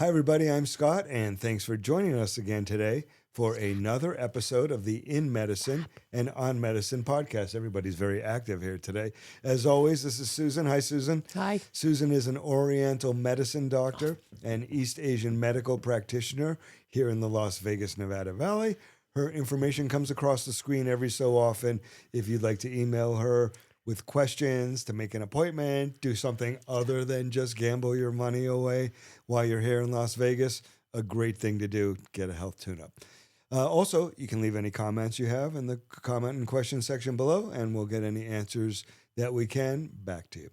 Hi, everybody. I'm Scott, and thanks for joining us again today for another episode of the In Medicine and On Medicine podcast. Everybody's very active here today. As always, this is Susan. Hi, Susan. Hi. Susan is an Oriental medicine doctor and East Asian medical practitioner here in the Las Vegas, Nevada Valley. Her information comes across the screen every so often. If you'd like to email her with questions, to make an appointment, do something other than just gamble your money away while you're here in Las Vegas, a great thing to do, get a health tune-up. Also, you can leave any comments you have in the comment and question section below, and we'll get any answers that we can back to you.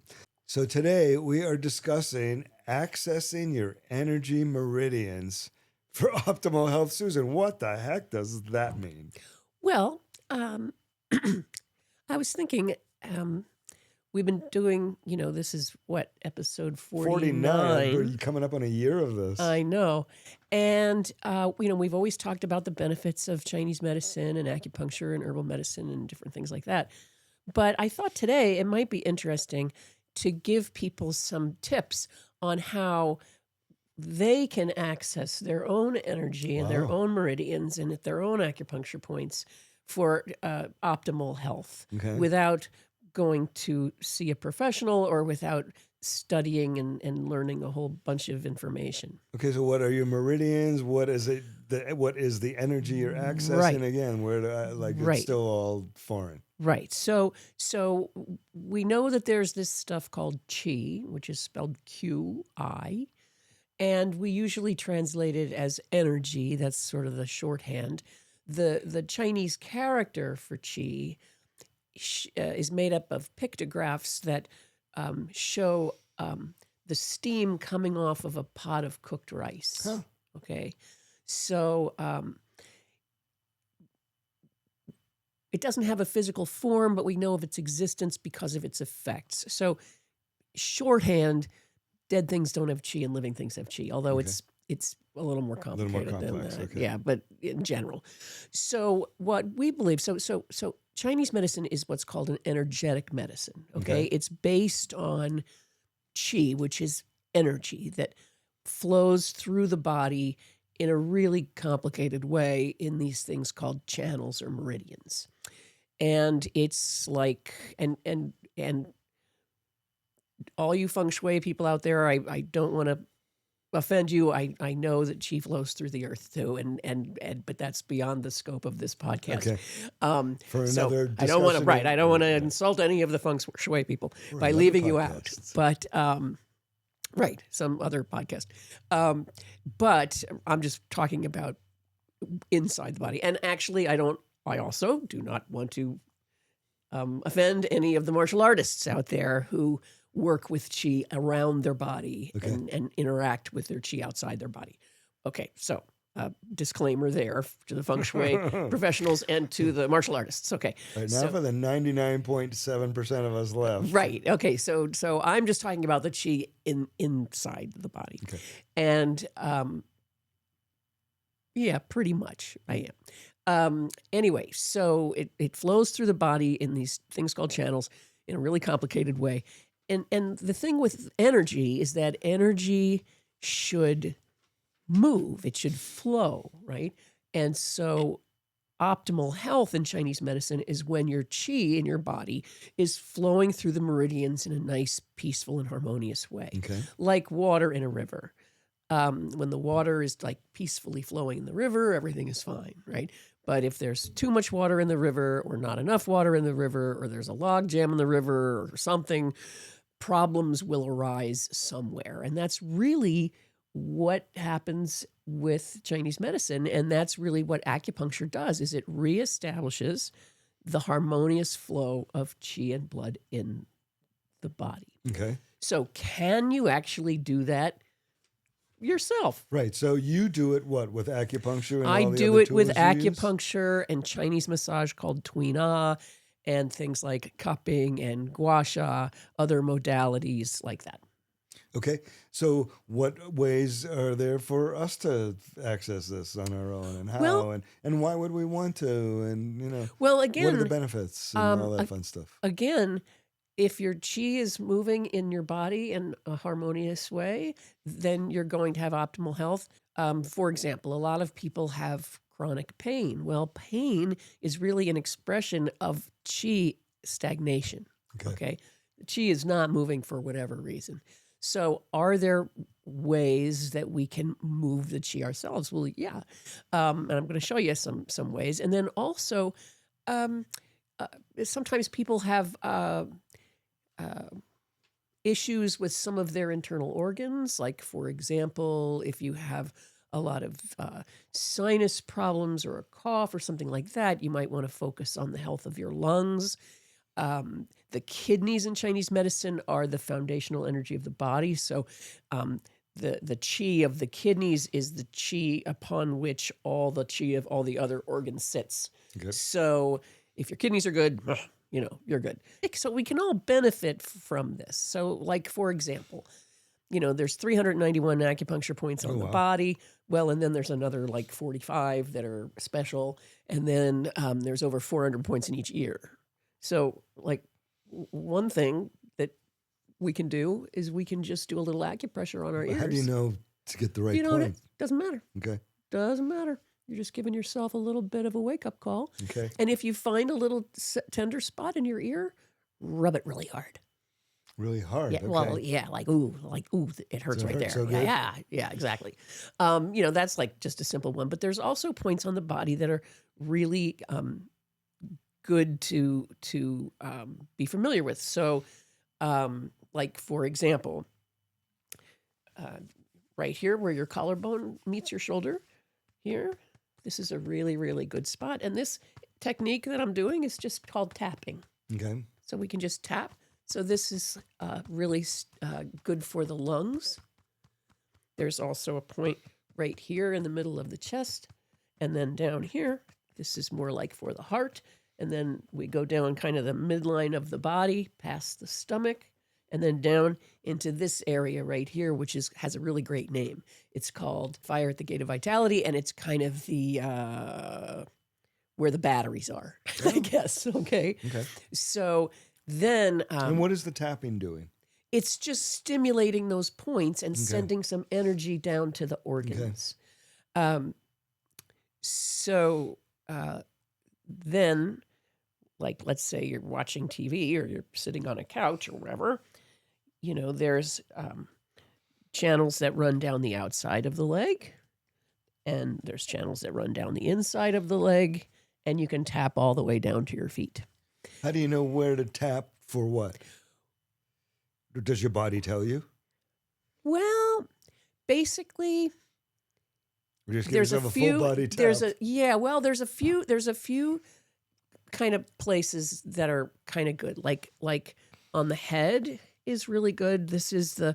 So today we are discussing accessing your energy meridians for optimal health. Susan, what the heck does that mean? Well, I was thinking, we've been doing, this is what, episode 49? You're coming up on a year of this. I know. And, we've always talked about the benefits of Chinese medicine and acupuncture and herbal medicine and different things like that. But I thought today it might be interesting to give people some tips on how they can access their own energy and their own meridians and at their own acupuncture points for optimal health without going to see a professional or without studying and learning a whole bunch of information. Okay, so what are your meridians? What is it? What is the energy you're accessing? Right. Again, where it's still all foreign. Right. So we know that there's this stuff called chee, which is spelled Q-I, and we usually translate it as energy. That's sort of the shorthand. The Chinese character for qi is made up of pictographs that show the steam coming off of a pot of cooked rice. Huh. Okay, so it doesn't have a physical form, but we know of its existence because of its effects. So shorthand, dead things don't have qi and living things have qi, although it's a little more complicated than that. Okay. Yeah, but in general. So what we believe, so Chinese medicine is what's called an energetic medicine, okay? It's based on qi, which is energy that flows through the body in a really complicated way in these things called channels or meridians. And it's like, and all you feng shui people out there, I don't want to offend you. I know that qi flows through the earth too, but that's beyond the scope of this podcast. Okay. For another discussion. I don't want to insult any of the feng shui people by leaving you out. But some other podcast. But I'm just talking about inside the body. And actually, I also do not want to offend any of the martial artists out there who work with qi around their body and interact with their qi outside their body. Okay, so disclaimer there to the feng shui professionals and to the martial artists. Okay. All right, now for the 99.7% of us left. Right. Okay, so I'm just talking about the qi inside the body. Okay. And yeah, pretty much I am. Anyway, so it flows through the body in these things called channels in a really complicated way. And the thing with energy is that energy should move. It should flow, right? And so optimal health in Chinese medicine is when your qi in your body is flowing through the meridians in a nice, peaceful, and harmonious way, like water in a river. When the water is like peacefully flowing in the river, everything is fine, right? But if there's too much water in the river or not enough water in the river or there's a log jam in the river or something, problems will arise somewhere. And that's really what happens with Chinese medicine. And that's really what acupuncture does, is it reestablishes the harmonious flow of qi and blood in the body. Okay. So can you actually do that yourself? Right. So you do it with acupuncture and I all the do other it with tools you use? acupuncture and Chinese massage called Tuina and things like cupping and gua sha, other modalities like that. Okay. So what ways are there for us to access this on our own, and how, and why would we want to, and Well, again, what are the benefits and all that fun stuff? Again, if your chi is moving in your body in a harmonious way, then you're going to have optimal health. For example, a lot of people have chronic pain. Well, pain is really an expression of chi stagnation. Okay. The chi is not moving for whatever reason. So are there ways that we can move the chi ourselves? Well, yeah. And I'm going to show you some ways. And then also, sometimes people have issues with some of their internal organs. Like, for example, if you have a lot of sinus problems or a cough or something like that, you might want to focus on the health of your lungs. The kidneys in Chinese medicine are the foundational energy of the body. So the chi of the kidneys is the chi upon which all the chi of all the other organs sits. Okay. So if your kidneys are good, you're good. So we can all benefit from this. So, like, for example, there's 391 acupuncture points on the body. Well, and then there's another like 45 that are special. And then there's over 400 points in each ear. So, like, one thing that we can do is we can just do a little acupressure on our ears. How do you know to get the right You know, point? it doesn't matter. Okay. Doesn't matter. You're just giving yourself a little bit of a wake-up call. Okay. And if you find a little tender spot in your ear, rub it really hard. Really hard. Yeah, Okay. well, yeah, like ooh, it hurts right there. So good? Yeah, exactly. That's like just a simple one. But there's also points on the body that are really good to be familiar with. So, like, for example, right here where your collarbone meets your shoulder, here, this is a really, really good spot. And this technique that I'm doing is just called tapping. Okay. So we can just tap. So this is really good for the lungs. There's also a point right here in the middle of the chest. And then down here, this is more like for the heart. And then we go down kind of the midline of the body, past the stomach, and then down into this area right here, which has a really great name. It's called Fire at the Gate of Vitality, and it's kind of the where the batteries are, I guess. Okay. So then... and what is the tapping doing? It's just stimulating those points and sending some energy down to the organs. So then, like, let's say you're watching TV or you're sitting on a couch or wherever, there's channels that run down the outside of the leg, and there's channels that run down the inside of the leg, and you can tap all the way down to your feet. How do you know where to tap for what? Does your body tell you? Well, basically, Or just give there's a yourself few. full body tap? There's a few kind of places that are kind of good. Like on the head is really good. This is the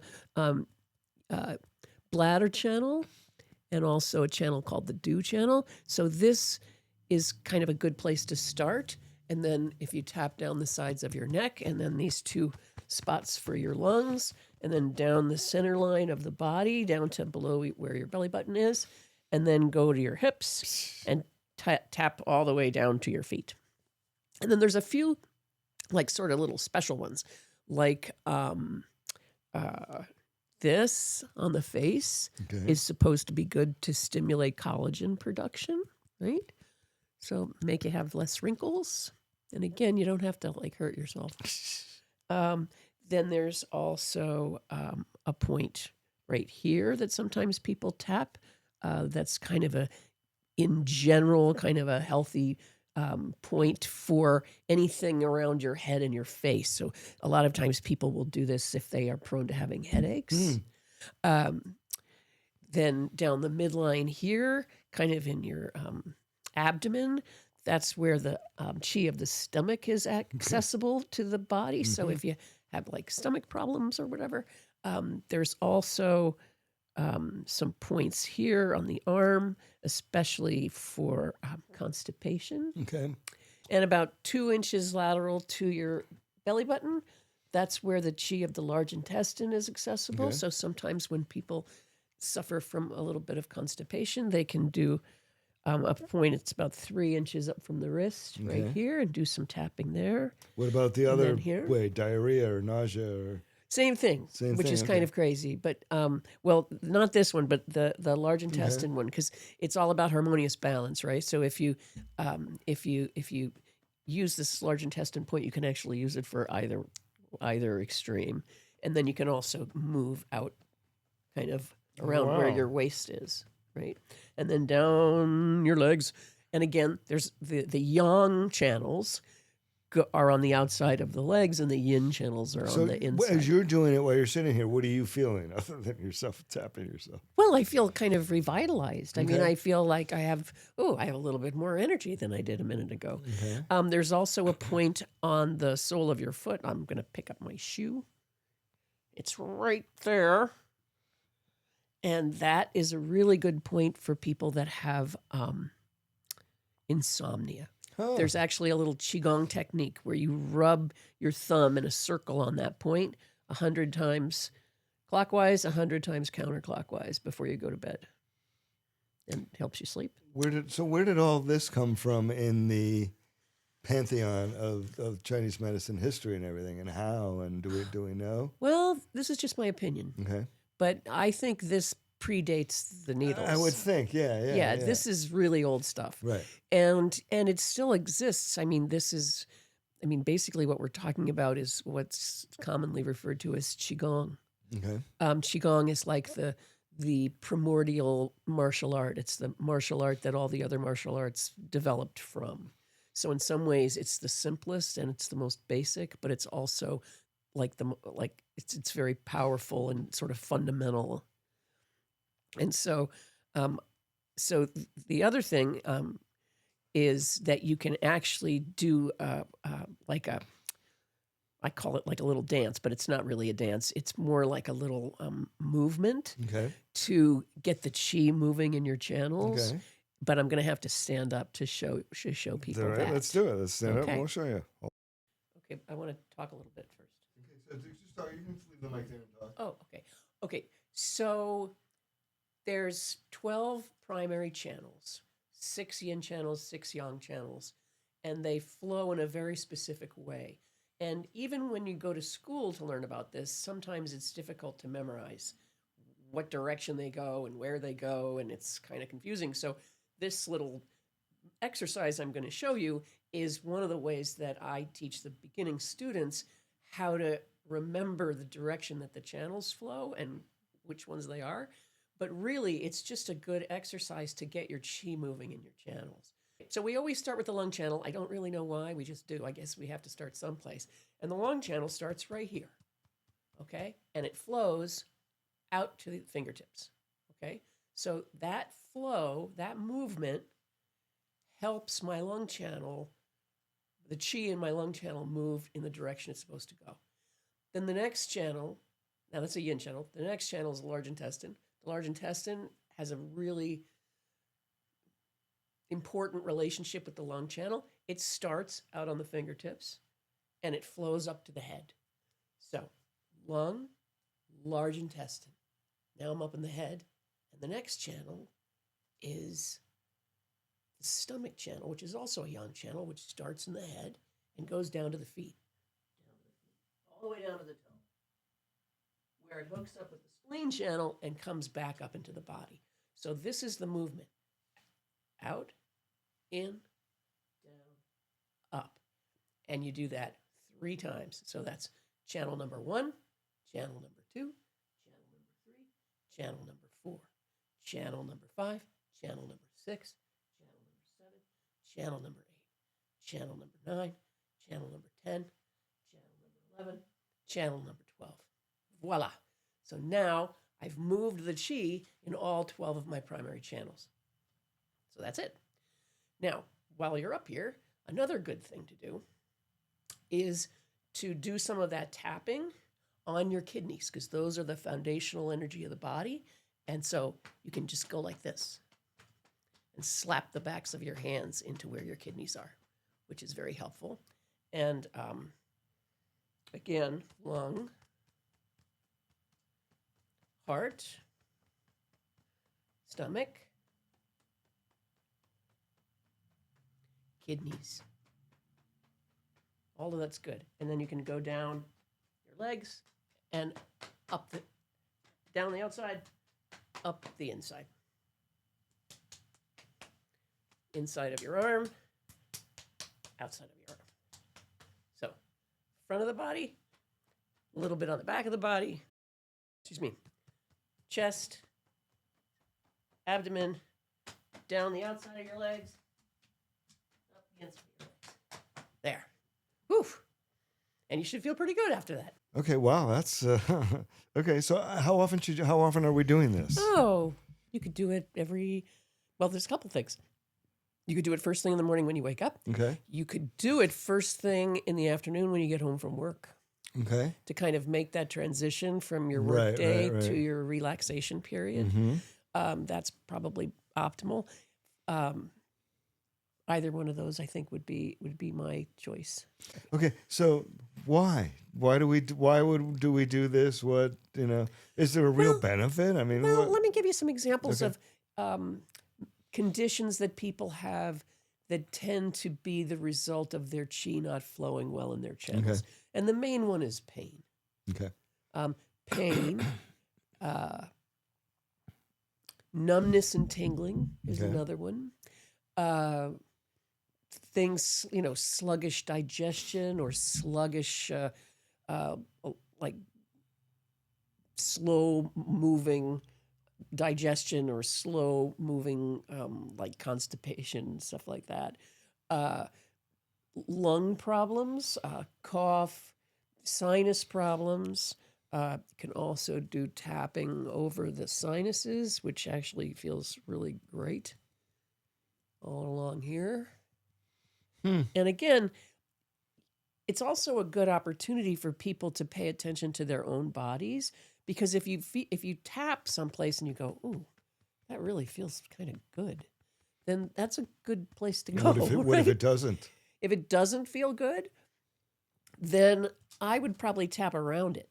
bladder channel, and also a channel called the dew channel. So this is kind of a good place to start. And then if you tap down the sides of your neck, and then these two spots for your lungs, and then down the center line of the body, down to below where your belly button is, and then go to your hips and tap all the way down to your feet. And then there's a few like sort of little special ones, like this on the face is supposed to be good to stimulate collagen production, right? So make you have less wrinkles. And again, you don't have to like hurt yourself. Then there's also a point right here that sometimes people tap. That's kind of in general, kind of a healthy point for anything around your head and your face. So a lot of times people will do this if they are prone to having headaches. Then down the midline here, kind of in your abdomen, that's where the chi of the stomach is accessible to the body. So if you have like stomach problems or whatever, there's also some points here on the arm, especially for constipation. And about 2 inches lateral to your belly button, that's where the chi of the large intestine is accessible. So sometimes when people suffer from a little bit of constipation, they can do a point. It's about 3 inches up from the wrist, right Okay. here, and do some tapping there. What about the And other then here? way? Diarrhea or nausea or Same thing, same which thing? is kind Okay. of crazy. But well, not this one, but the large intestine one, because it's all about harmonious balance, right? So if you use this large intestine point, you can actually use it for either extreme, and then you can also move out kind of around where Wow. your waist is, right? And then down your legs. And again, there's the yang channels are on the outside of the legs, and the yin channels are So on the inside. as you're doing it while you're sitting here, what are you feeling other than yourself tapping yourself? Well, I feel kind of revitalized. I mean, Okay. I feel like I have a little bit more energy than I did a minute ago. Okay. There's also a point on the sole of your foot. I'm going to pick up my shoe. It's right there. And that is a really good point for people that have insomnia. Huh. There's actually a little qigong technique where you rub your thumb in a circle on that point 100 times clockwise, 100 times counterclockwise before you go to bed. And it helps you sleep. Where did all this come from in the pantheon of Chinese medicine history and everything, and how, and do we know? Well, this is just my opinion, Okay. but I think this predates the needles. I would think, yeah. This is really old stuff. Right. And it still exists. I mean, basically what we're talking about is what's commonly referred to as qigong. Okay. Qigong is like the primordial martial art. It's the martial art that all the other martial arts developed from. So in some ways, it's the simplest and it's the most basic, but it's also it's very powerful and sort of fundamental. And so, the other thing is that you can actually do I call it like a little dance, but it's not really a dance. It's more like a little movement Okay. to get the chi moving in your channels. Okay. But I'm going to have to stand up to show people All right. that. Let's do it. Let's stand up Okay. and we'll show you. Okay, I want to talk a little bit first. Okay. So just start. You can leave the mic there and talk. Oh, okay. Okay, so there's 12 primary channels, 6 yin channels, 6 yang channels, and they flow in a very specific way. And even when you go to school to learn about this, sometimes it's difficult to memorize what direction they go and where they go, and it's kind of confusing. So this little exercise I'm going to show you is one of the ways that I teach the beginning students how to remember the direction that the channels flow and which ones they are. But really, it's just a good exercise to get your chi moving in your channels. So we always start with the lung channel. I don't really know why. We just do. I guess we have to start someplace. And the lung channel starts right here, okay? And it flows out to the fingertips, okay? So that flow, that movement helps my lung channel, the chi in my lung channel move in the direction it's supposed to go. Then the next channel, now that's a yin channel. The next channel is the large intestine. The large intestine has a really important relationship with the lung channel. It starts out on the fingertips and it flows up to the head. So lung, large intestine. Now I'm up in the head. And the next channel is the stomach channel, which is also a yang channel, which starts in the head and goes down to the feet. All the way down to the toe, where it hooks up with the spleen channel and comes back up into the body. So this is the movement. Out, in, down, up. And you do that 3 times. So that's channel number 1, channel number 2, channel number 3, channel number 4, channel number 5, channel number 6, channel number 7, channel number 8, channel number 9, channel number 10, channel number 11, channel number 12. Voila. So now I've moved the chi in all 12 of my primary channels. So that's it. Now, while you're up here, another good thing to do is to do some of that tapping on your kidneys, because those are the foundational energy of the body. And so you can just go like this and slap the backs of your hands into where your kidneys are, which is very helpful. And again, lung, heart, stomach, kidneys. All of that's good. And then you can go down your legs and down the outside, up the inside. Inside of your arm, outside of your arm. So, front of the body, a little bit on the back of the body, chest, abdomen, down the outside of your legs, up the inside of your legs. There. Whew. And you should feel pretty good after that. Okay, wow, that's okay. So how often are we doing this? Oh, you could do it there's a couple things. You could do it first thing in the morning when you wake up. Okay. You could do it first thing in the afternoon when you get home from work. Okay. To kind of make that transition from your work day to your relaxation period. Mm-hmm. That's probably optimal. Either one of those, I think, would be my choice. Okay, so why do we do this? What, is there a real benefit? I mean, let me give you some examples of conditions that people have that tend to be the result of their chi not flowing well in their channels. Okay. And the main one is pain. Okay. Pain, numbness and tingling is another one. Things, sluggish digestion or sluggish, like slow moving digestion or slow moving, like constipation, stuff like that. Lung problems, cough, sinus problems. Can also do tapping over the sinuses, which actually feels really great. All along here. And again, it's also a good opportunity for people to pay attention to their own bodies, because if you tap someplace and you go, "Ooh, that really feels kind of good," then that's a good place to go. What if it doesn't? If it doesn't feel good, then I would probably tap around it.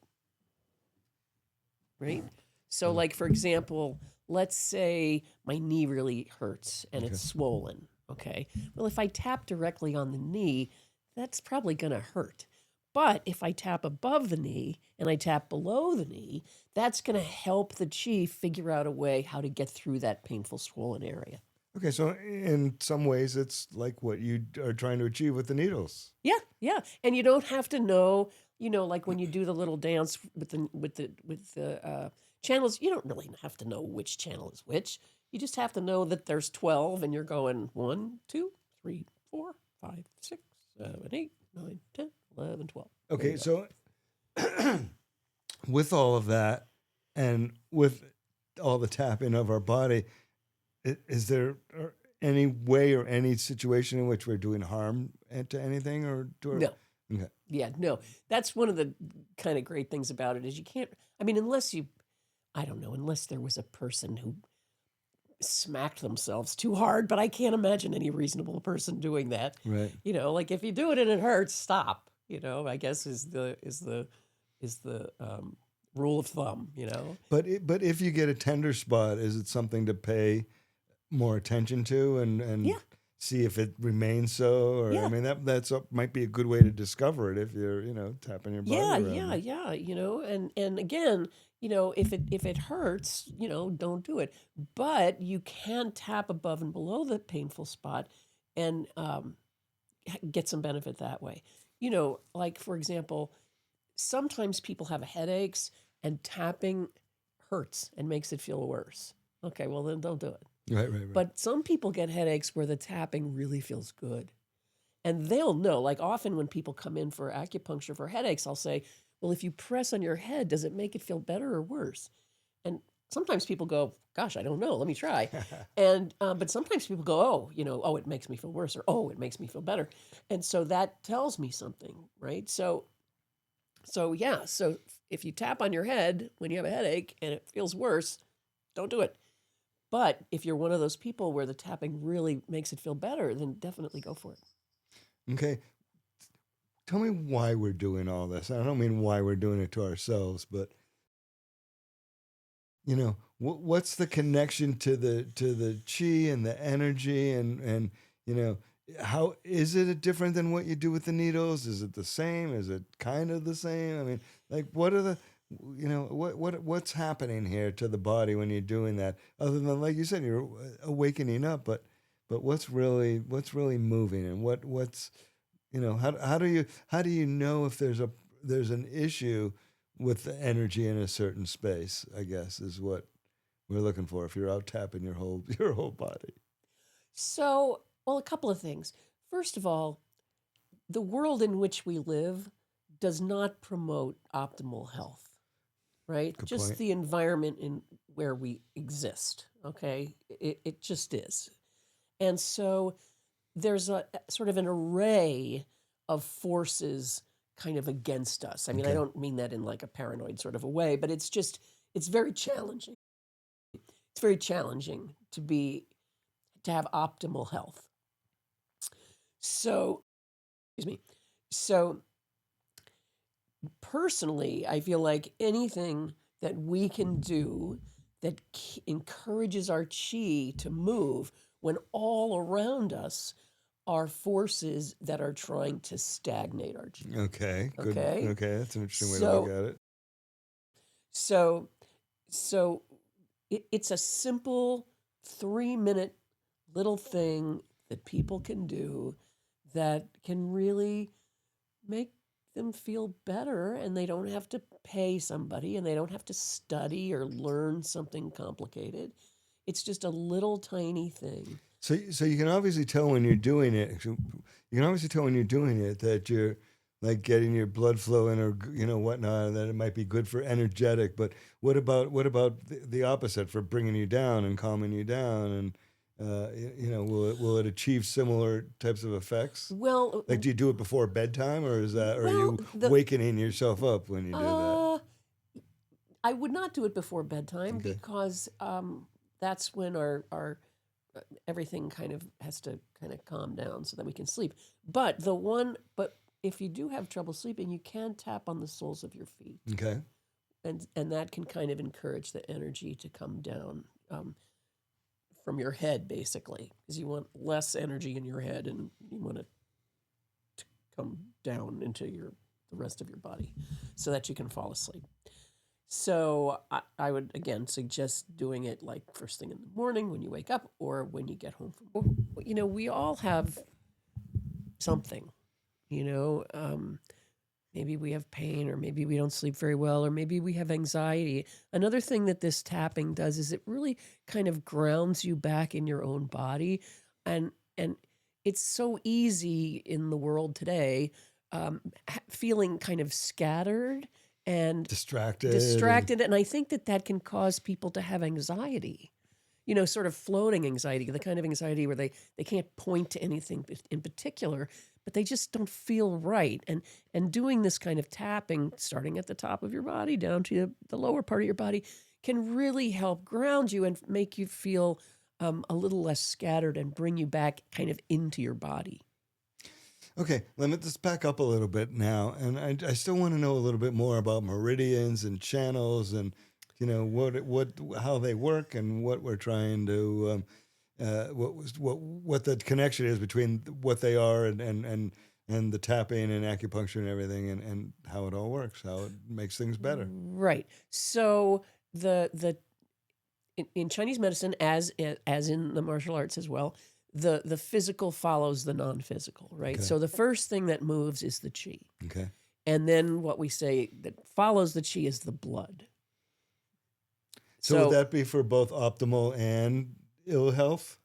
Right? So, like, for example, let's say my knee really hurts and it's swollen. Okay. Well, if I tap directly on the knee, that's probably going to hurt. But if I tap above the knee and I tap below the knee, that's going to help the chi figure out a way how to get through that painful swollen area. Okay, so in some ways, it's like what you are trying to achieve with the needles. Yeah, and you don't have to know, like when you do the little dance with the channels, you don't really have to know which channel is which. You just have to know that there's 12, and you're going 1, 2, 3, 4, 5, 6, 7, 8, 9, 10, 11, 12. Okay, so with all of that, and with all the tapping of our body, is there any way or any situation in which we're doing harm to anything or to our... No. Okay. Yeah, no. That's one of the kind of great things about it is you can't, unless there was a person who smacked themselves too hard, but I can't imagine any reasonable person doing that. Right. Like if you do it and it hurts, stop. I guess is the rule of thumb. But if you get a tender spot, is it something to pay more attention to and see if it remains so? Or I mean that's might be a good way to discover it if you're tapping your body around. Yeah. And again, if it hurts, don't do it. But you can tap above and below the painful spot and get some benefit that way. Like for example, sometimes people have headaches and tapping hurts and makes it feel worse. Okay, well then don't do it. Right. But some people get headaches where the tapping really feels good. And they'll know, like often when people come in for acupuncture for headaches, I'll say, well, if you press on your head, does it make it feel better or worse? And sometimes people go, gosh, I don't know. Let me try. And but sometimes people go, oh, it makes me feel worse, or oh, it makes me feel better. And so that tells me something, right? So if you tap on your head when you have a headache and it feels worse, don't do it. But if you're one of those people where the tapping really makes it feel better, then definitely go for it. Okay. Tell me why we're doing all this. I don't mean why we're doing it to ourselves, but what's the connection to the chi and the energy and how is it different than what you do with the needles? Is it the same? Is it kind of the same? I mean, like, what are the, what's happening here to the body when you're doing that? Other than, like you said, you're awakening up, but what's really moving, and what's, how do you know if there's an issue with the energy in a certain space? I guess is what we're looking for if you're out tapping your whole your whole body. So, well, a couple of things. First of all, the world in which we live does not promote optimal health, right? Good Just point. the environment in where we exist, okay? It just is. And so there's a sort of an array of forces kind of against us. I mean, I Okay. don't mean that in like a paranoid sort of a way, but it's very challenging. It's very challenging to have optimal health. So, excuse me. So, personally, I feel like anything that we can do that encourages our chi to move when all around us are forces that are trying to stagnate our chi. Okay. Good. Okay? Okay. That's an interesting way to look So, at it. so, so it's a simple 3-minute little thing that people can do that can really make them feel better, and they don't have to pay somebody and they don't have to study or learn something complicated. It's just a little tiny thing. So you can obviously tell when you're doing it. You can obviously tell when you're doing it that you're like getting your blood flowing or whatnot, and that it might be good for energetic. But what about the opposite for bringing you down and calming you down, and will it achieve similar types of effects? Well, Like, do you do it before bedtime, or are well, you wakening yourself up when you do that? uh, I would not do it before bedtime Okay. because that's when our everything kind of has to kind of calm down so that we can sleep. But if you do have trouble sleeping, you can tap on the soles of your feet, Okay. and that can kind of encourage the energy to come down from your head, basically, because you want less energy in your head, and you want it to come down into the rest of your body, so that you can fall asleep. So I would again suggest doing it like first thing in the morning when you wake up, or when you get home from. We all have something. You know, maybe we have pain, or maybe we don't sleep very well, or maybe we have anxiety. Another thing that this tapping does is it really kind of grounds you back in your own body, and it's so easy in the world today, feeling kind of scattered and Distracted. distracted, and I think that can cause people to have anxiety. Sort of floating anxiety, the kind of anxiety where they can't point to anything in particular, but they just don't feel right. And doing this kind of tapping, starting at the top of your body down to the lower part of your body, can really help ground you and make you feel a little less scattered and bring you back kind of into your body. Okay, let me just back up a little bit now, and I still want to know a little bit more about meridians and channels, and how they work, and what we're trying to what the connection is between what they are, and the tapping and acupuncture and everything, and how it all works, how it makes things better. Right. So the in Chinese medicine, as in the martial arts as well, the physical follows the non-physical, right? Okay. So the first thing that moves is the chi. Okay. And then what we say that follows the chi is the blood. So would that be for both optimal and ill health?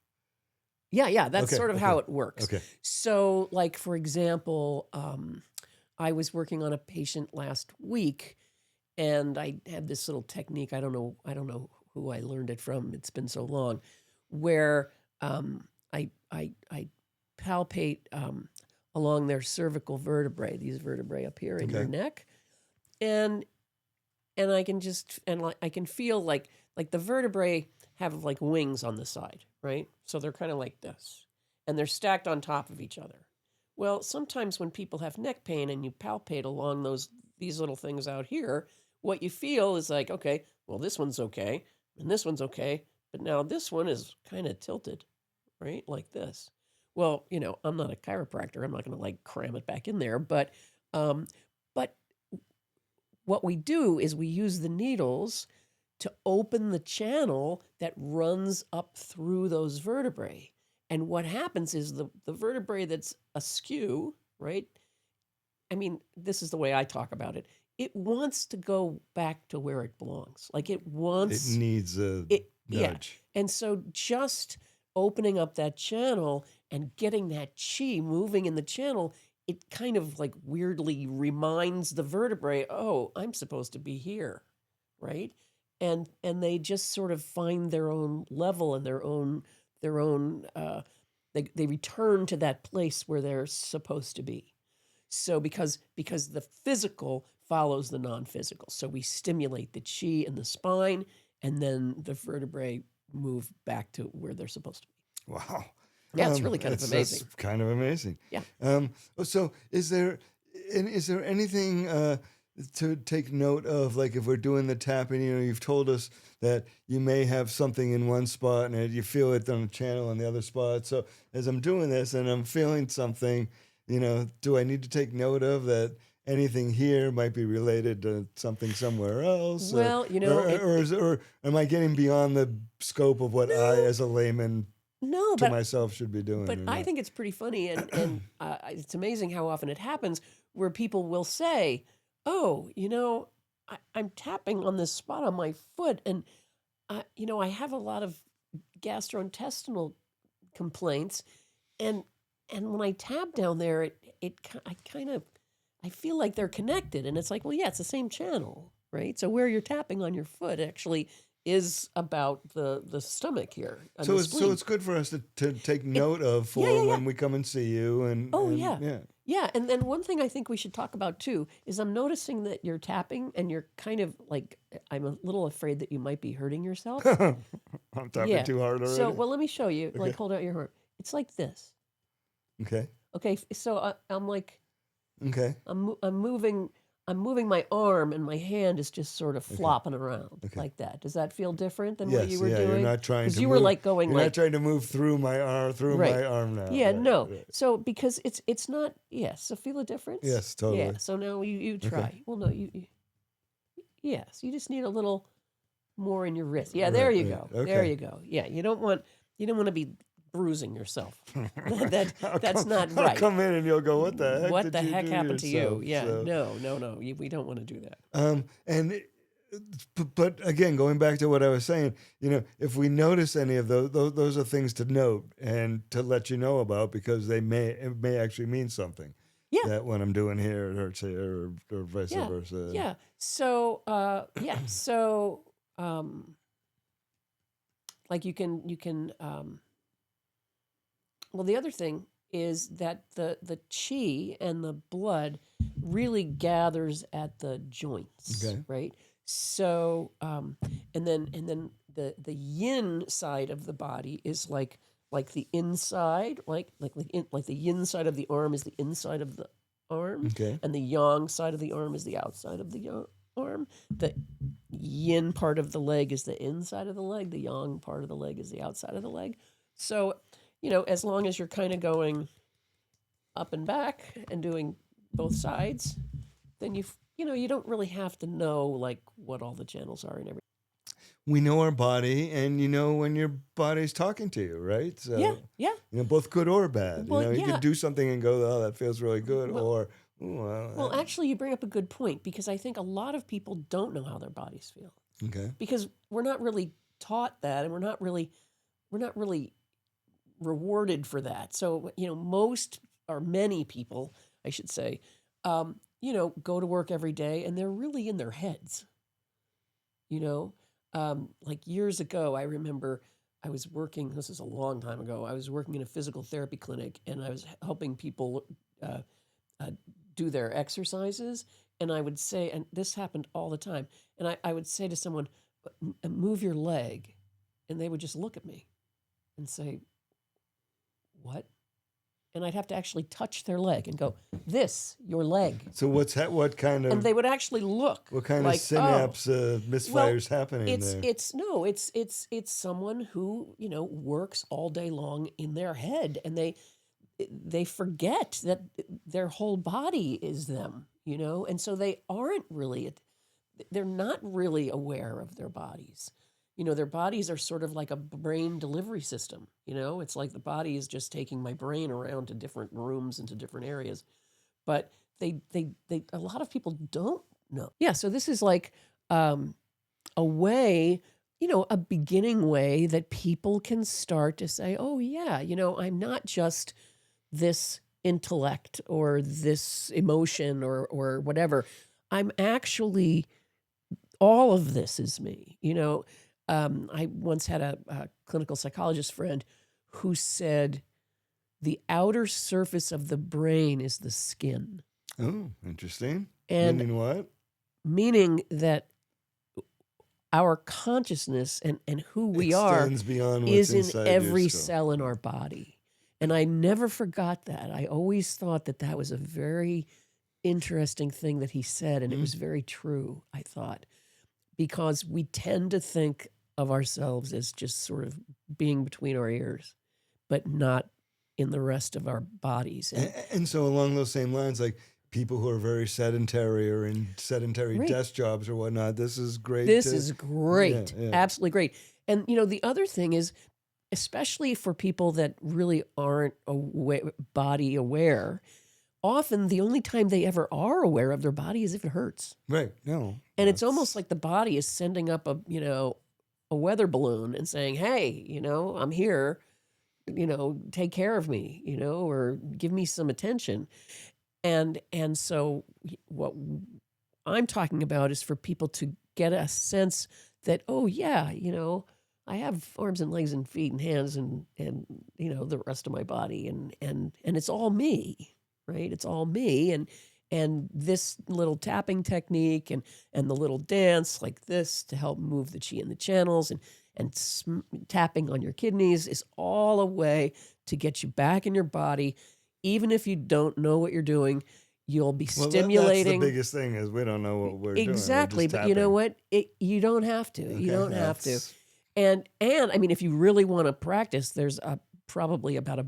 Yeah, that's Okay, sort of okay, how it works. okay. So, like, for example, I was working on a patient last week, and I had this little technique. I don't know who I learned it from. It's been so long, where I palpate along their cervical vertebrae, these vertebrae up here in your Okay. neck, and I can I can feel like the vertebrae have like wings on the side, right? So they're kind of like this, and they're stacked on top of each other. Well, sometimes when people have neck pain and you palpate along these little things out here, what you feel is like, okay, well, this one's okay, and this one's okay, but now this one is kind of tilted, right? Like this. Well, I'm not a chiropractor. I'm not going to like cram it back in there, but what we do is we use the needles to open the channel that runs up through those vertebrae. And what happens is the vertebrae that's askew, right? I mean, this is the way I talk about it. It wants to go back to where it belongs. Like it It wants needs a yeah. nudge. And so just opening up that channel and getting that chi moving in the channel, it kind of like weirdly reminds the vertebrae, oh, I'm supposed to be here, right? And they just sort of find their own level and their own they return to that place where they're supposed to be. So because the physical follows the non-physical. So we stimulate the chi in the spine, and then the vertebrae move back to where they're supposed to be. Wow. Yeah, it's really kind of amazing. That's kind of amazing. Yeah. So is there anything to take note of, like if we're doing the tapping, you've told us that you may have something in one spot and you feel it on the channel on the other spot. So as I'm doing this and I'm feeling something, do I need to take note of that anything here might be related to something somewhere else? Well, or am I getting beyond the scope of what I, as a layman, myself should be doing? But I think it's pretty funny, and it's amazing how often it happens where people will say, "Oh, I'm tapping on this spot on my foot, and I have a lot of gastrointestinal complaints, and when I tap down there, I feel like they're connected, and it's like, well, yeah, it's the same channel, right? So where you're tapping on your foot actually is about the stomach here. And So the it's spleen. good for us to take note of when we come and see you. Yeah. And then one thing I think we should talk about too is I'm noticing that you're tapping and you're kind of like, I'm a little afraid that you might be hurting yourself. I'm tapping too hard already. So, well, let me show you. Like, hold out your arm. It's like this. Okay. Okay. So I'm like, okay. I'm moving my arm and my hand is just sort of flopping around like that. Does that feel different than what you were doing? You're not trying to. Because you were like going You're not trying to move through my arm my arm now. Yeah, right, no. Right. So because it's not. Yes. So feel a difference. Yes, totally. Yeah. So now you try. Okay. Well, no, you. Yes, you just need a little more in your wrist. Yeah, there you go. Okay. There you go. Yeah, you don't want to be bruising yourself. That's not right. I'll come in and you'll go, what the heck? What the heck do happened to you? yourself?" Yeah, So, no. We don't want to do that. But again, going back to what I was saying, if we notice any of those are things to note and to let you know about, because it may actually mean something. Yeah. That when I'm doing here, it hurts here, or vice versa. Yeah. So, like you can. Well, the other thing is that the chi and the blood really gathers at the joints, right? So, and then the yin side of the body is like the inside, like the yin side of the arm is the inside of the arm, and the yang side of the arm is the outside of the arm. The yin part of the leg is the inside of the leg. The yang part of the leg is the outside of the leg. So, as long as you're kind of going up and back and doing both sides, then you don't really have to know like what all the channels are and everything. We know our body, and when your body's talking to you, right? So, yeah. Both good or bad. Well, you can do something and go, oh, that feels really good, Well, actually, you bring up a good point, because I think a lot of people don't know how their bodies feel. Okay. Because we're not really taught that, and we're not really rewarded for that. So, most or many people, I should say, go to work every day and they're really in their heads. Like years ago, I remember I was working, this is a long time ago, I was working in a physical therapy clinic, and I was helping people do their exercises. And I would say, and this happened all the time, and I would say to someone, move your leg. And they would just look at me and say, what? And I'd have to actually touch their leg and go, this, your leg. So what kind of... And they would actually look. What kind of synapse misfires happening there? It's someone who, works all day long in their head. And they, they forget that their whole body is them, you know, and so they aren't really, they're not really aware of their bodies. You know, their bodies are sort of like a brain delivery system. You know, it's like the body is just taking my brain around to different rooms and to different areas. But a lot of people don't know. Yeah. So this is like a way, you know, a beginning way that people can start to say, oh, yeah, you know, I'm not just this intellect or this emotion or whatever. I'm actually, all of this is me. You know, I once had a clinical psychologist friend who said the outer surface of the brain is the skin. Oh, interesting. And Meaning what? meaning that our consciousness and who we are Extends beyond what's is in inside every your skull. cell in our body. And I never forgot that. I always thought that that was a very interesting thing that he said, and it was very true, I thought, because we tend to think of ourselves as just sort of being between our ears, but not in the rest of our bodies. And so along those same lines, like people who are very sedentary or in sedentary Right. desk jobs or whatnot, this is great. This is great. Yeah. Absolutely great. And, you know, the other thing is, especially for people that really aren't body aware, often the only time they ever are aware of their body is if it hurts. Right. No. And it's almost like the body is sending up a, you know, a weather balloon and saying, hey, you know, I'm here, you know, take care of me, you know, or give me some attention. And so what I'm talking about is for people to get a sense that, oh yeah, you know, I have arms and legs and feet and hands and you know, the rest of my body and it's all me, right? It's all me. And this little tapping technique and the little dance like this to help move the chi in the channels and tapping on your kidneys is all a way to get you back in your body. Even if you don't know what you're doing, you'll be stimulating. That's the biggest thing is we don't know what we're doing. Exactly, but you know what? You don't have to. Okay, You don't have to. And I mean, if you really want to practice, there's probably about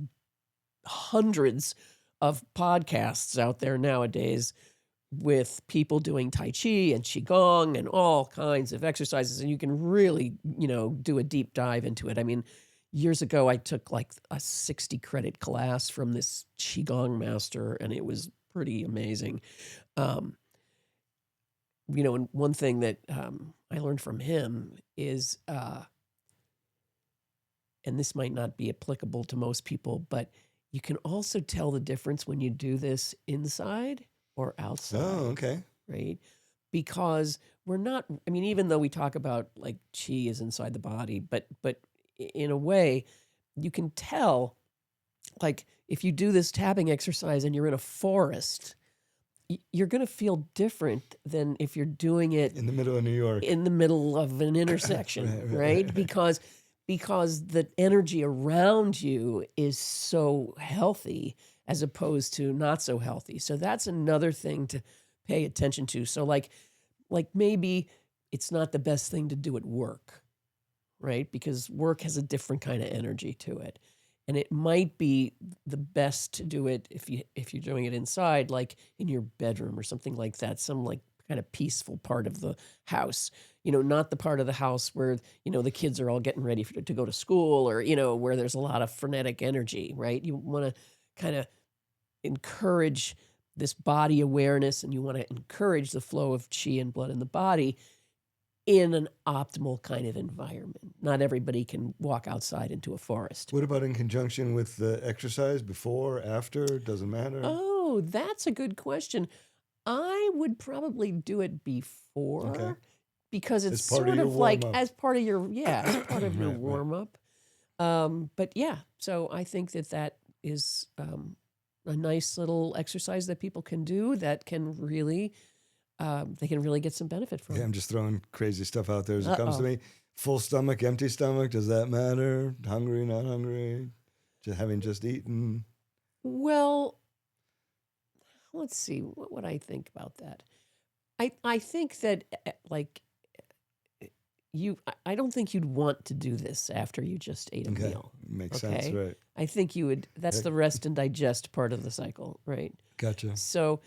hundreds of podcasts out there nowadays with people doing Tai Chi and Qigong and all kinds of exercises. And you can really, you know, do a deep dive into it. I mean, years ago, I took like a 60 credit class from this Qigong master, and it was pretty amazing. You know, and one thing that I learned from him is, and this might not be applicable to most people, but you can also tell the difference when you do this inside or outside. Oh, okay. Right? Because we're not, I mean, even though we talk about like chi is inside the body, but in a way, you can tell, like if you do this tapping exercise and you're in a forest, you're going to feel different than if you're doing it in the middle of New York, in the middle of an intersection, right? Because the energy around you is so healthy as opposed to not so healthy. So that's another thing to pay attention to. So like maybe it's not the best thing to do at work, right? Because work has a different kind of energy to it. And it might be the best to do it if you're doing it inside, like in your bedroom or something like that, some like kind of peaceful part of the house, you know, not the part of the house where, you know, the kids are all getting ready to go to school or, you know, where there's a lot of frenetic energy, right? You want to kind of encourage this body awareness and you want to encourage the flow of chi and blood in the body in an optimal kind of environment. Not everybody can walk outside into a forest. What about in conjunction with the exercise, before, after? Doesn't matter? Oh, that's a good question. I would probably do it before. Okay. Because it's As part sort of of your like warm-up. as part of your as part of your Right. warm up. But yeah, so I think that is a nice little exercise that people can do that can really they can really get some benefit from. Yeah, I'm just throwing crazy stuff out there as it comes to me. Full stomach, empty stomach, does that matter? Hungry, not hungry? Having just eaten? Well, let's see. What would I think about that? I think that like I don't think you'd want to do this after you just ate a Okay. meal. Makes sense, Okay. right? I think you would. That's the rest and digest part of the cycle, right? Gotcha. So,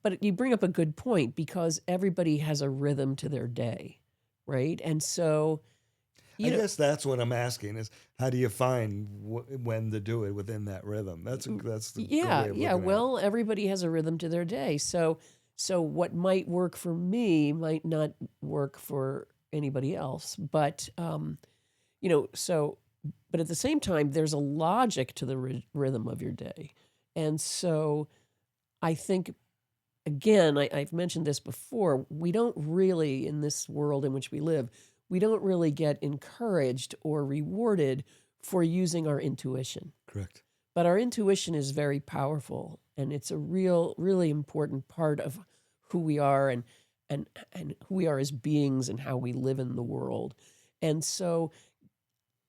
but you bring up a good point because everybody has a rhythm to their day, right? And so, I guess that's what I'm asking is how do you find when to do it within that rhythm? That's the good way of looking at it. Well, everybody has a rhythm to their day. So what might work for me might not work for anybody else. But but at the same time, there's a logic to the rhythm of your day, and so I think. Again, I've mentioned this before. We don't really, in this world in which we live, we don't really get encouraged or rewarded for using our intuition. Correct. But our intuition is very powerful, and it's a really important part of who we are and who we are as beings and how we live in the world. And so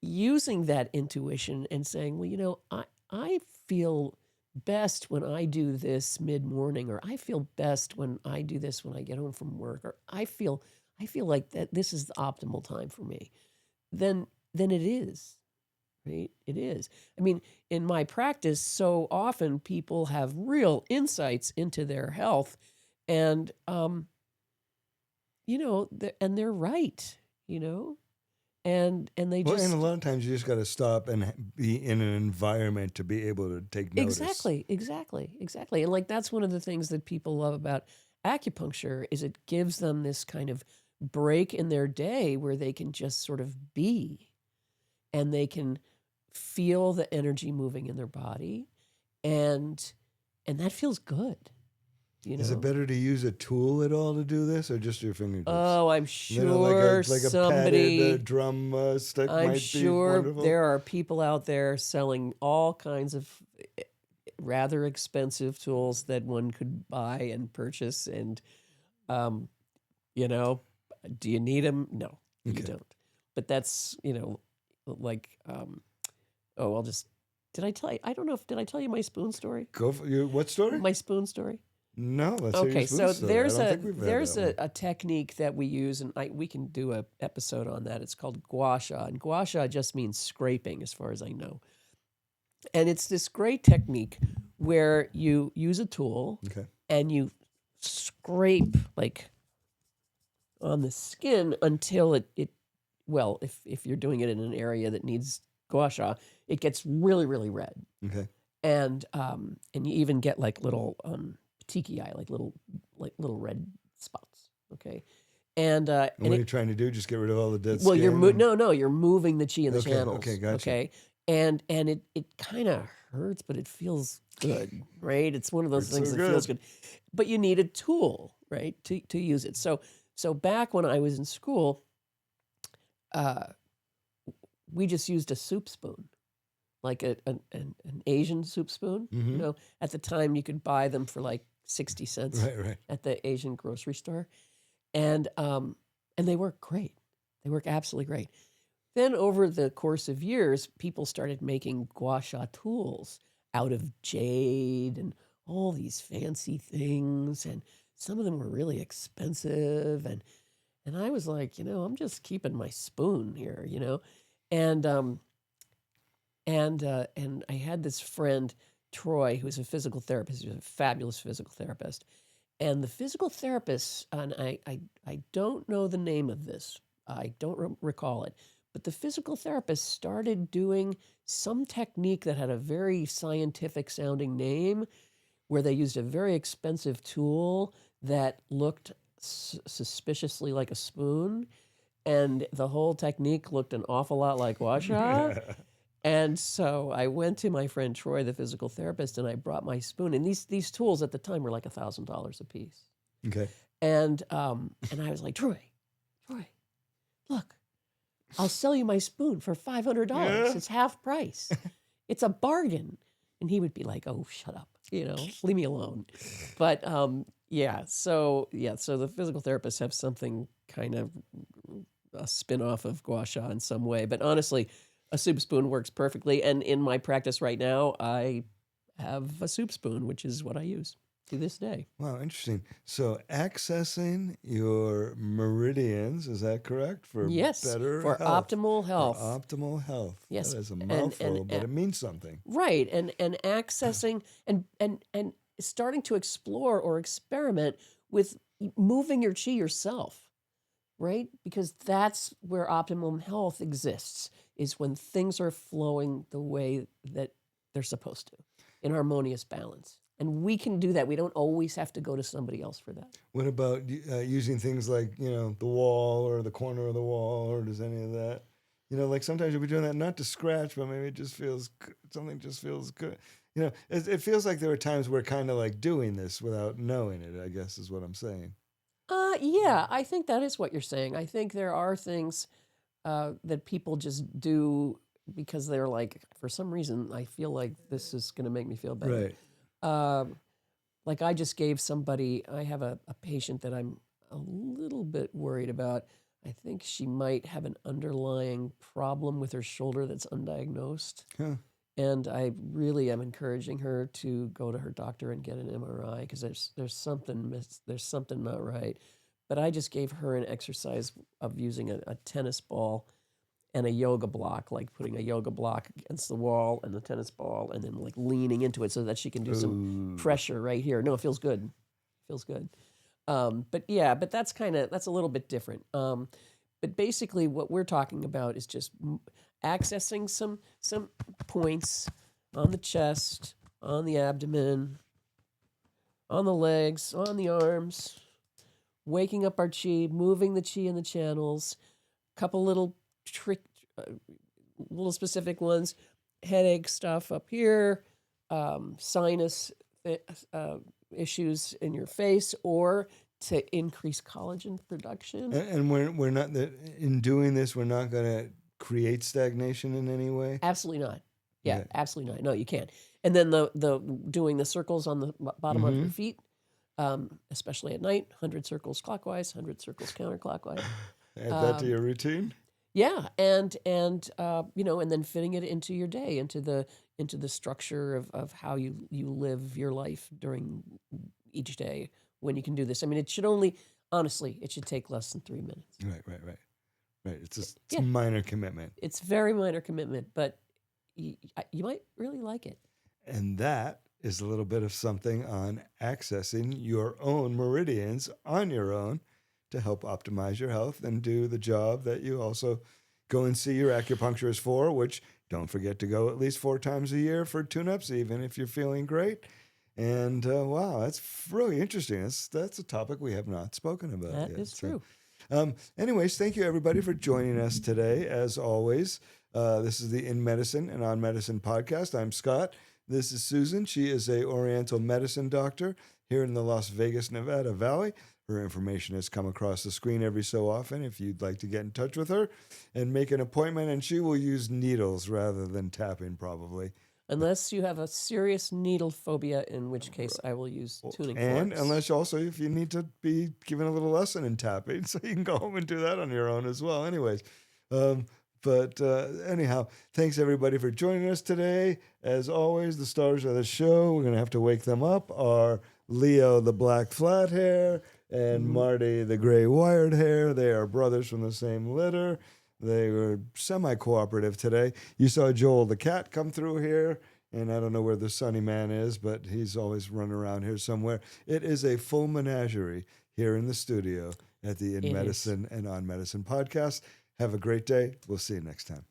using that intuition and saying, well, I feel best when I do this mid-morning, or I feel best when I do this when I get home from work, or I feel like that this is the optimal time for me, then it is, right? It is. I mean, in my practice, so often people have real insights into their health, and and they're right, and they Well, just and a lot of times you just got to stop and be in an environment to be able to take notice. Exactly. And like that's one of the things that people love about acupuncture is it gives them this kind of break in their day where they can just sort of be, and they can feel the energy moving in their body, and that feels good. Is it better to use a tool at all to do this, or just your fingertips? Oh, I'm sure like a somebody. padded drum stick I'm might sure be wonderful. there are people out there selling all kinds of rather expensive tools that one could buy and purchase. And, do you need them? No, you don't. But that's, like, I'll just, did I tell you? I don't know did I tell you my spoon story? Go for you. What story? My spoon story? No, let's hear your spoon story. There's a technique that we use, and we can do an episode on that. It's called gua sha, and gua sha just means scraping, as far as I know. And it's this great technique where you use a tool and you scrape like on the skin until it if you're doing it in an area that needs gua sha, it gets really, really red. Okay. And you even get like little tiki eye, like little red spots. Okay. And what are you trying to do? Just get rid of all the dead well, skin? you're moving the chi in the channels. Okay, gotcha. Okay. And it kind of hurts, but it feels good, right? It's one of those things that feels good. But you need a tool, right, to use it. So back when I was in school, we just used a soup spoon, like an Asian soup spoon. Mm-hmm. At the time you could buy them for like 60 cents at the Asian grocery store. And they work great. They work absolutely great. Then over the course of years, people started making gua sha tools out of jade and all these fancy things. And some of them were really expensive. And I was like, I'm just keeping my spoon here, And I had this friend, Troy, who's a physical therapist. He's a fabulous physical therapist. And the physical therapist, and I don't know the name of this. I don't recall it. But the physical therapist started doing some technique that had a very scientific sounding name, where they used a very expensive tool that looked suspiciously like a spoon. And the whole technique looked an awful lot like gua sha. And so I went to my friend Troy, the physical therapist, and I brought my spoon. And these tools at the time were like $1,000 a piece. Okay. And I was like, Troy, look, I'll sell you my spoon for $500. Yeah. It's half price. It's a bargain. And he would be like, oh, shut up, leave me alone. But so the physical therapists have something kind of a spin-off of gua sha in some way. But honestly, a soup spoon works perfectly. And in my practice right now, I have a soup spoon, which is what I use. to this day. Wow, interesting. So accessing your meridians, is that correct? For Yes, better for health. optimal health. For optimal health. Yes, That is a and mouthful, but it means something. right, and accessing and starting to explore or experiment with moving your chi yourself, right? Because that's where optimum health exists, is when things are flowing the way that they're supposed to, in harmonious balance. And we can do that. We don't always have to go to somebody else for that. What about using things like, the wall or the corner of the wall, or does any of that? Like sometimes you'll be doing that not to scratch, but maybe it just feels good. Something just feels good. It feels like there are times we're kind of like doing this without knowing it, I guess is what I'm saying. Yeah, I think that is what you're saying. I think there are things that people just do because they're like, for some reason, I feel like this is going to make me feel better. Right. Like I just gave somebody, I have a patient that I'm a little bit worried about. I think she might have an underlying problem with her shoulder that's undiagnosed. Huh. And I really am encouraging her to go to her doctor and get an MRI because there's something not right. But I just gave her an exercise of using a tennis ball and a yoga block, like putting a yoga block against the wall and the tennis ball, and then like leaning into it so that she can do some pressure right here. No, it feels good. It feels good. But that's a little bit different. But basically, what we're talking about is just accessing some points on the chest, on the abdomen, on the legs, on the arms, waking up our chi, moving the chi in the channels. Couple little little specific ones: headache stuff up here, sinus issues in your face, or to increase collagen production. And we're not in doing this. We're not going to create stagnation in any way. Absolutely not. Yeah, Okay. absolutely not. No, you can't. And then the doing the circles on the bottom of your feet, especially at night, 100 circles clockwise, 100 circles counterclockwise. Add that to your routine. Yeah, and and then fitting it into your day, into the structure of how you live your life during each day when you can do this. I mean, it should take less than 3 minutes. Right. It's a minor commitment. It's very minor commitment, but you might really like it. And that is a little bit of something on accessing your own meridians on your own to help optimize your health and do the job that you also go and see your acupuncturist for, which don't forget to go at least 4 times a year for tune-ups, even if you're feeling great. And wow, that's really interesting. That's a topic we have not spoken about yet. That is true. Anyways, thank you everybody for joining us today. As always, this is the In Medicine and On Medicine podcast. I'm Scott. This is Susan. She is a Oriental medicine doctor here in the Las Vegas, Nevada Valley. Her information has come across the screen every so often if you'd like to get in touch with her and make an appointment. And she will use needles rather than tapping, probably. Unless you have a serious needle phobia, in which case I will use tuning forks. And unless also if you need to be given a little lesson in tapping, so you can go home and do that on your own as well. Anyways, anyhow, thanks everybody for joining us today. As always, the stars of the show, we're going to have to wake them up, are Leo, the black flat hair, and Marty, the gray wired hair. They are brothers from the same litter. They were semi-cooperative today. You saw Joel the cat come through here, and I don't know where the sunny man is, but he's always running around here somewhere. It is a full menagerie here in the studio at the In Medicine and On Medicine podcast. Have a great day. We'll see you next time.